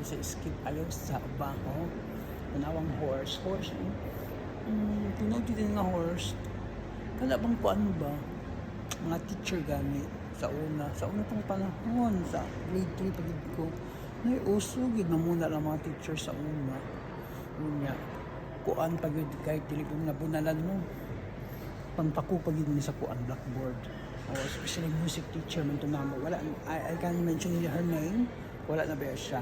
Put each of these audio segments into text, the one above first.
sa skip ayaw sa baho. Panawang horse. Tunog din nga horse. Kala bang kuan ba? Mga teacher gani sa una pang panahon sa grade 3 pagid ko. Nay uso gid na muna lang mga teacher sa una. Unya kuan pagid kahit dili ko nabunalan mo. Pangpako pagid ni sa kuan blackboard. O especially music teacher man to namo. Wala I can't mention her name. Wala na ba siya.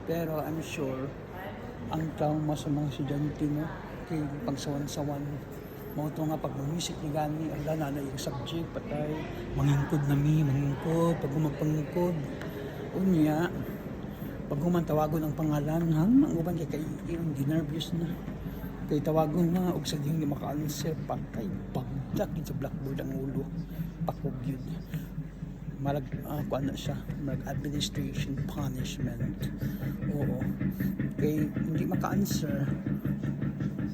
Pero I'm sure ang trauma sa mga estudyante no kay pagsawan-sawan mo to nga pag music ni gani ang na yung subject patay mangingkod pag magpangingkod unya pag tawagon ang pangalan hang manguban kay yung nervous na kay tawagon na og sa di maka-answer patay pagdak sa blackboard ang ulo pakog yun marag kuan na siya marag administration punishment oo kay hindi maka-answer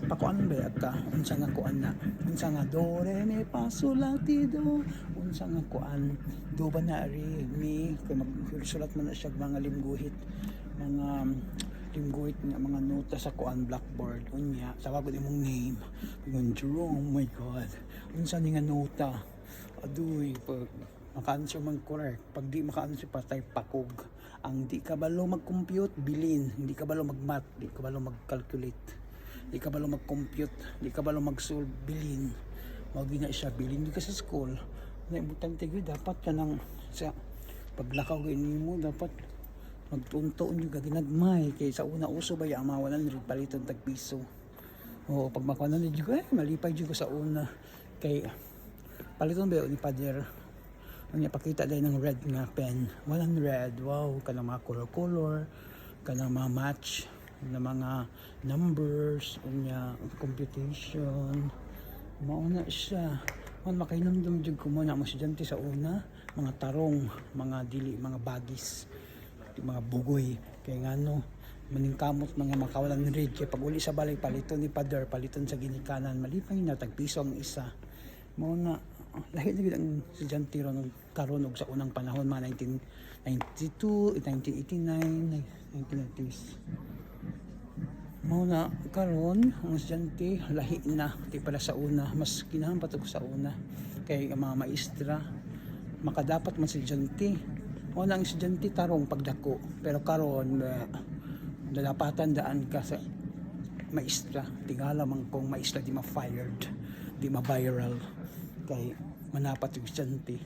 pakuan ba ka unsa nga kuan na unsa nga do re mi fa sol la ti do unsa nga kuan do ba na ri mi kay magsulat man na siya mga limguhit nga mga nota sa kuan blackboard unya tawag imong name yung Jerome oh my god unsa ni nga nota aduy pag maka-answer man correct pag di maka-answer patay pakog ang di ka balo mag-compute bilin hindi ka balo mag-math di ka balo mag-calculate di ka balo mag-compute di ka balo mag-solve bilin wag na siya bilin di ka sa school na importante gyud dapat ka nang sa paglakaw gini mo dapat magtuntoon yung ginagmay kay sa una uso ba yung amawalan rin paliton tag piso o pag makawalan rin yung malipay yung sa una kay paliton ba ni pader ang ipakita dahil ng red nga pen walang red wow ka na mga color ka na mga match na mga numbers unya computation mauna siya man makainumdum jud ko muna mga estudyante sa una mga tarong mga dili mga bagis mga bugoy kay ngano maningkamot mga makawalan red kay pag uli sa balay paliton ni pader paliton sa ginikanan malipay na tag piso ang isa mao na lahi na gid ang estudyante ron karon og sa unang panahon mga 1992 1989 1990s mao na karon ang estudyante lahi na di pala sa una mas kinahanglan pa sa una kay ang mga maestra makadapat man sa estudyante mao na ang estudyante tarong pagdako pero karon dadapatan daan ka sa maestra tingala man kung maestra di ma-fired di ma-viral kay manapat yung estudyante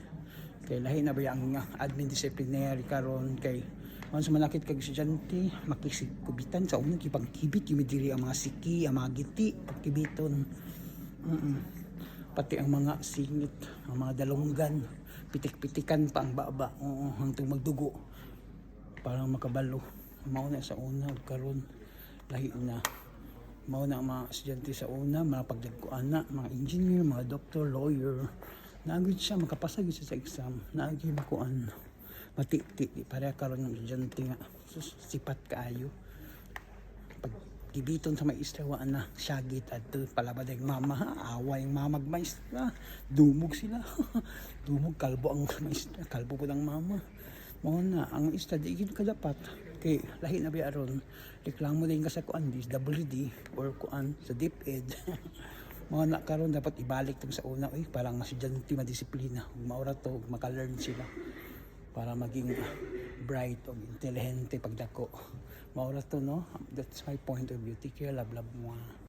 kay lahi na ba ang admin disciplinary karon kay once manakit kag estudyante makisikubitan sa unang kipagkibit yung diri ang mga siki ang mga giti pagkibiton pati ang mga singit ang mga dalunggan pitik-pitikan pa ang baba hangtong magdugo parang makabalo mao na sa una karon lahi na mao na ang mga estudyante sa una mga pagdagkuan na mga engineer mga doctor lawyer naagid siya makapasa gid siya sa exam naagid makuan mati-ti para karon ng estudyante nga sipat kaayo pag gibiton sa maestra wa na syagit adto palabad ang mama away ang mamag maestra dumog sila dumog kalbo ang maestra kalbo pud ang mama mao na ang maestra di gid kadapat kay lahi na ba aron reklamo din ka sa kuan DSWD or kuan sa DepEd mao na karon dapat ibalik tong sa una parang mas estudyante madisiplina maura to maka-learn sila para maging bright o intelihente pagdako maura to no that's my point of view take care love mo